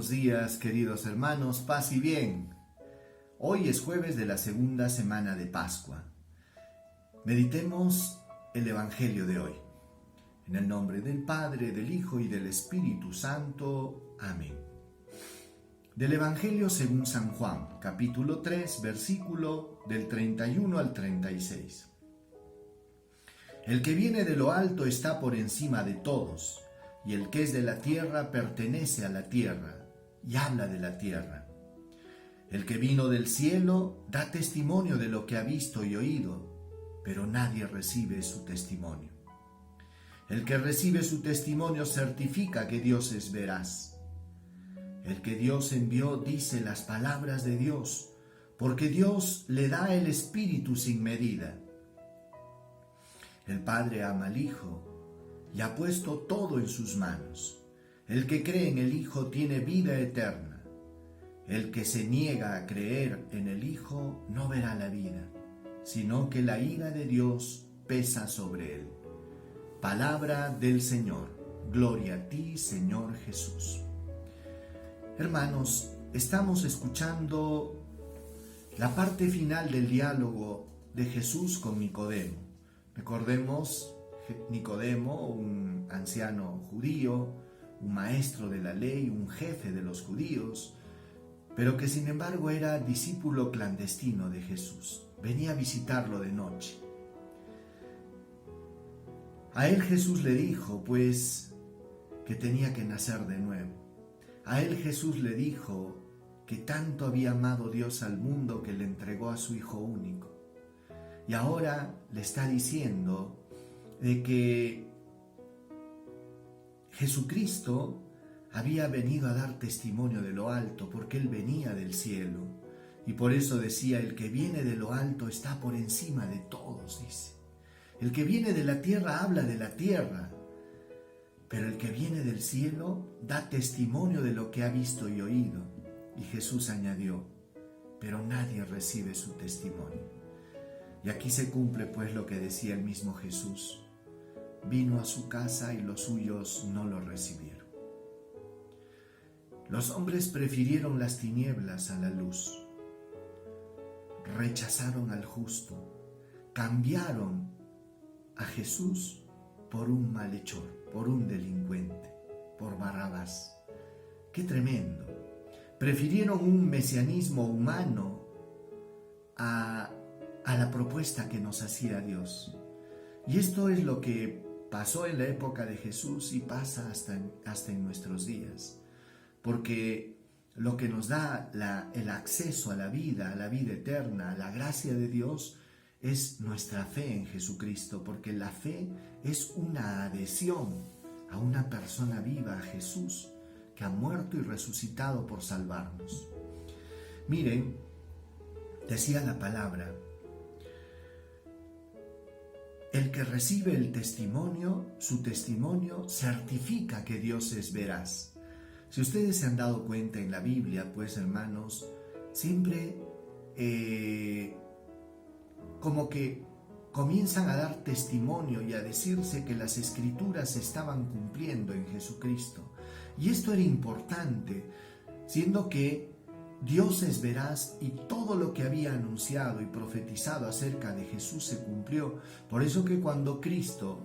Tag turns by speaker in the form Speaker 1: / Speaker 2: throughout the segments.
Speaker 1: buenos días, queridos hermanos, paz y bien. Hoy es jueves de la segunda semana de Pascua. Meditemos el Evangelio de hoy. En el nombre del Padre, del Hijo y del Espíritu Santo. Amén. Del Evangelio según San Juan, capítulo 3, versículo del 31 al 36. El que viene de lo alto está por encima de todos, y el que es de la tierra pertenece a la tierra, y habla de la tierra. El que vino del cielo da testimonio de lo que ha visto y oído, pero nadie recibe su testimonio. El que recibe su testimonio certifica que Dios es veraz. El que Dios envió dice las palabras de Dios, porque Dios le da el Espíritu sin medida. El Padre ama al Hijo y ha puesto todo en sus manos. El que cree en el Hijo tiene vida eterna. El que se niega a creer en el Hijo no verá la vida, sino que la ira de Dios pesa sobre él. Palabra del Señor. Gloria a ti, Señor Jesús. Hermanos, estamos escuchando la parte final del diálogo de Jesús con Nicodemo. Recordemos, Nicodemo, un anciano judío, un maestro de la ley, un jefe de los judíos, pero que sin embargo era discípulo clandestino de Jesús. Venía a visitarlo de noche. A él Jesús le dijo, pues, que tenía que nacer de nuevo. A él Jesús le dijo que tanto había amado Dios al mundo que le entregó a su Hijo único. Y ahora le está diciendo de que Jesucristo había venido a dar testimonio de lo alto porque Él venía del cielo. Y por eso decía, el que viene de lo alto está por encima de todos, dice. El que viene de la tierra habla de la tierra, pero el que viene del cielo da testimonio de lo que ha visto y oído. Y Jesús añadió, pero nadie recibe su testimonio. Y aquí se cumple pues lo que decía el mismo Jesús. Vino a su casa y los suyos no lo recibieron. Los hombres prefirieron las tinieblas a la luz. Rechazaron al justo. Cambiaron a Jesús por un malhechor, por un delincuente, por Barrabás. ¡Qué tremendo! Prefirieron un mesianismo humano a la propuesta que nos hacía Dios. Y esto es lo que pasó en la época de Jesús y pasa hasta en nuestros días. Porque lo que nos da el acceso a la vida eterna, a la gracia de Dios, es nuestra fe en Jesucristo, porque la fe es una adhesión a una persona viva, a Jesús, que ha muerto y resucitado por salvarnos. Miren, decía la palabra, el que recibe el testimonio, su testimonio certifica que Dios es veraz. Si ustedes se han dado cuenta en la Biblia, pues hermanos, siempre como que comienzan a dar testimonio y a decirse que las escrituras se estaban cumpliendo en Jesucristo. Y esto era importante, siendo que Dios es veraz y todo lo que había anunciado y profetizado acerca de Jesús se cumplió. Por eso que cuando Cristo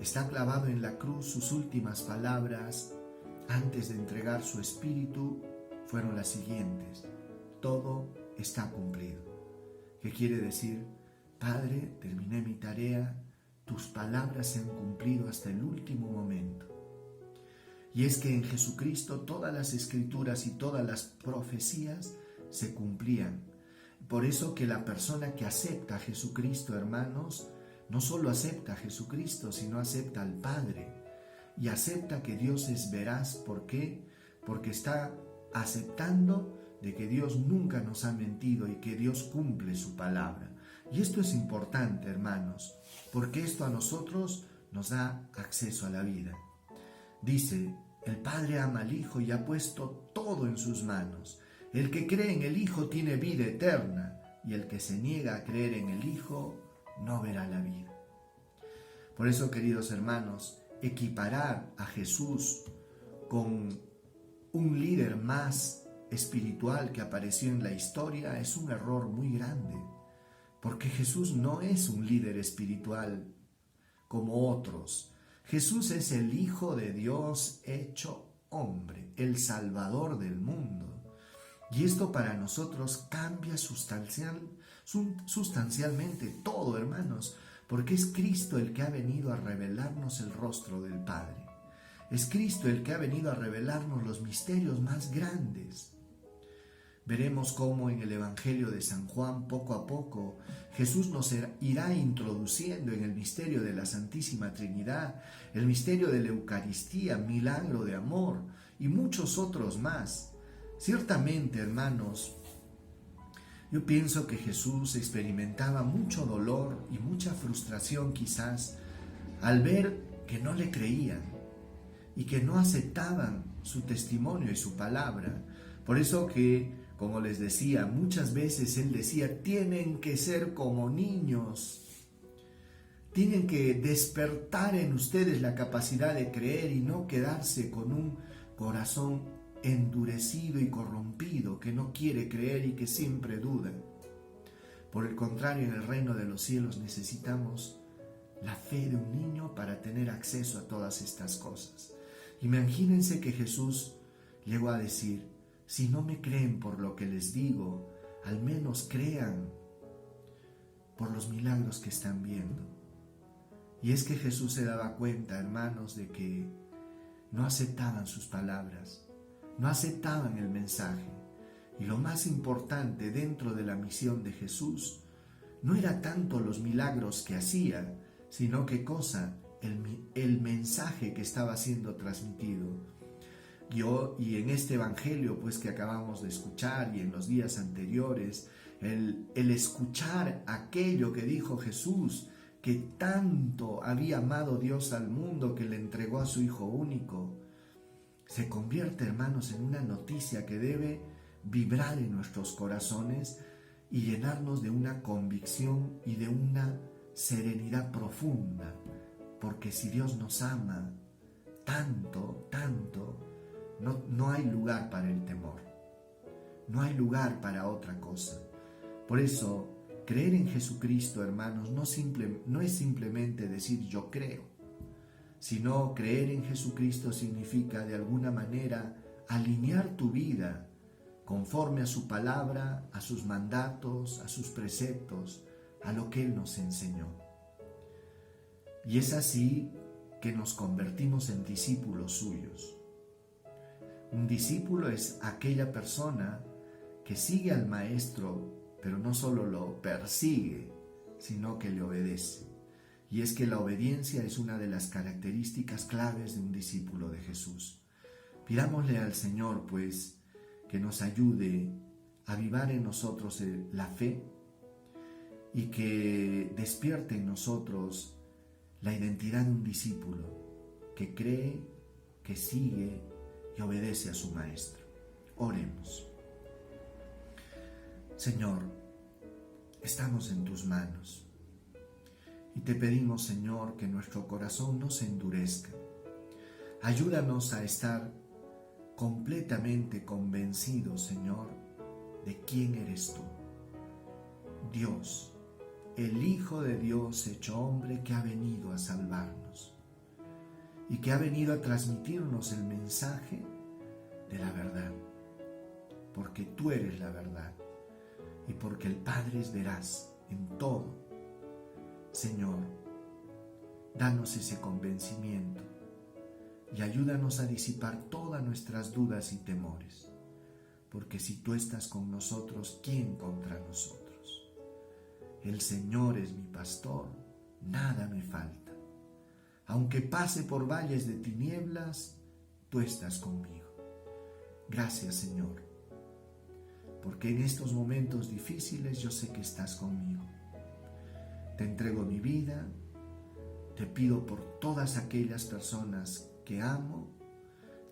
Speaker 1: está clavado en la cruz, sus últimas palabras antes de entregar su espíritu fueron las siguientes: todo está cumplido. ¿Qué quiere decir? Padre, terminé mi tarea, tus palabras se han cumplido hasta el último momento. Y es que en Jesucristo todas las escrituras y todas las profecías se cumplían. Por eso que la persona que acepta a Jesucristo, hermanos, no solo acepta a Jesucristo, sino acepta al Padre. Y acepta que Dios es veraz. ¿Por qué? Porque está aceptando de que Dios nunca nos ha mentido y que Dios cumple su palabra. Y esto es importante, hermanos, porque esto a nosotros nos da acceso a la vida. Dice, el Padre ama al Hijo y ha puesto todo en sus manos. El que cree en el Hijo tiene vida eterna, y el que se niega a creer en el Hijo no verá la vida. Por eso, queridos hermanos, equiparar a Jesús con un líder más espiritual que apareció en la historia es un error muy grande, porque Jesús no es un líder espiritual como otros. Jesús es el Hijo de Dios hecho hombre, el Salvador del mundo. Y esto para nosotros cambia sustancialmente todo, hermanos, porque es Cristo el que ha venido a revelarnos el rostro del Padre. Es Cristo el que ha venido a revelarnos los misterios más grandes. Veremos cómo en el Evangelio de San Juan, poco a poco, Jesús nos irá introduciendo en el misterio de la Santísima Trinidad, el misterio de la Eucaristía, milagro de amor y muchos otros más. Ciertamente, hermanos, yo pienso que Jesús experimentaba mucho dolor y mucha frustración quizás al ver que no le creían y que no aceptaban su testimonio y su palabra. Por eso que, como les decía, muchas veces Él decía, tienen que ser como niños, tienen que despertar en ustedes la capacidad de creer y no quedarse con un corazón endurecido y corrompido que no quiere creer y que siempre duda. Por el contrario, en el reino de los cielos necesitamos la fe de un niño para tener acceso a todas estas cosas. Imagínense que Jesús llegó a decir, si no me creen por lo que les digo, al menos crean por los milagros que están viendo. Y es que Jesús se daba cuenta, hermanos, de que no aceptaban sus palabras, no aceptaban el mensaje. Y lo más importante dentro de la misión de Jesús no era tanto los milagros que hacía, sino qué cosa, el mensaje que estaba siendo transmitido. Y en este evangelio pues que acabamos de escuchar y en los días anteriores, el escuchar aquello que dijo Jesús, que tanto había amado Dios al mundo que le entregó a su Hijo único, se convierte, hermanos, en una noticia que debe vibrar en nuestros corazones y llenarnos de una convicción y de una serenidad profunda, porque si Dios nos ama tanto, tanto, no hay lugar para el temor, no hay lugar para otra cosa. Por eso, creer en Jesucristo, hermanos, no es simplemente decir yo creo, sino creer en Jesucristo significa de alguna manera alinear tu vida conforme a su palabra, a sus mandatos, a sus preceptos, a lo que Él nos enseñó. Y es así que nos convertimos en discípulos suyos. Un discípulo es aquella persona que sigue al Maestro, pero no solo lo persigue, sino que le obedece. Y es que la obediencia es una de las características claves de un discípulo de Jesús. Pidámosle al Señor, pues, que nos ayude a avivar en nosotros la fe y que despierte en nosotros la identidad de un discípulo que cree, que sigue y obedece a su Maestro. Oremos. Señor, estamos en tus manos y te pedimos, Señor, que nuestro corazón no se endurezca. Ayúdanos a estar completamente convencidos, Señor, de quién eres tú. Dios, el Hijo de Dios hecho hombre que ha venido a salvarnos y que ha venido a transmitirnos el mensaje de la verdad, porque tú eres la verdad y porque el Padre es veraz en todo. Señor, danos ese convencimiento y ayúdanos a disipar todas nuestras dudas y temores, porque si tú estás con nosotros, ¿quién contra nosotros? El Señor es mi pastor, nada me falta. Aunque pase por valles de tinieblas, tú estás conmigo. Gracias, Señor, porque en estos momentos difíciles yo sé que estás conmigo. Te entrego mi vida, te pido por todas aquellas personas que amo,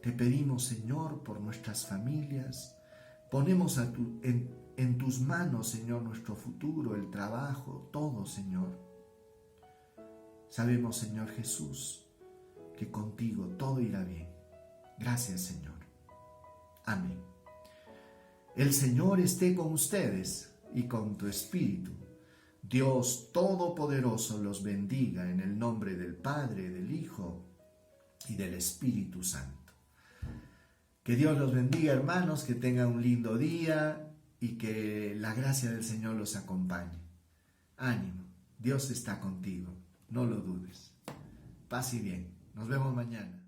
Speaker 1: te pedimos, Señor, por nuestras familias, ponemos en tus manos, Señor, nuestro futuro, el trabajo, todo, Señor. Sabemos, Señor Jesús, que contigo todo irá bien. Gracias, Señor. Amén. El Señor esté con ustedes y con tu espíritu. Dios Todopoderoso los bendiga en el nombre del Padre, del Hijo y del Espíritu Santo. Que Dios los bendiga, hermanos, que tengan un lindo día y que la gracia del Señor los acompañe. Ánimo, Dios está contigo, no lo dudes. Paz y bien, nos vemos mañana.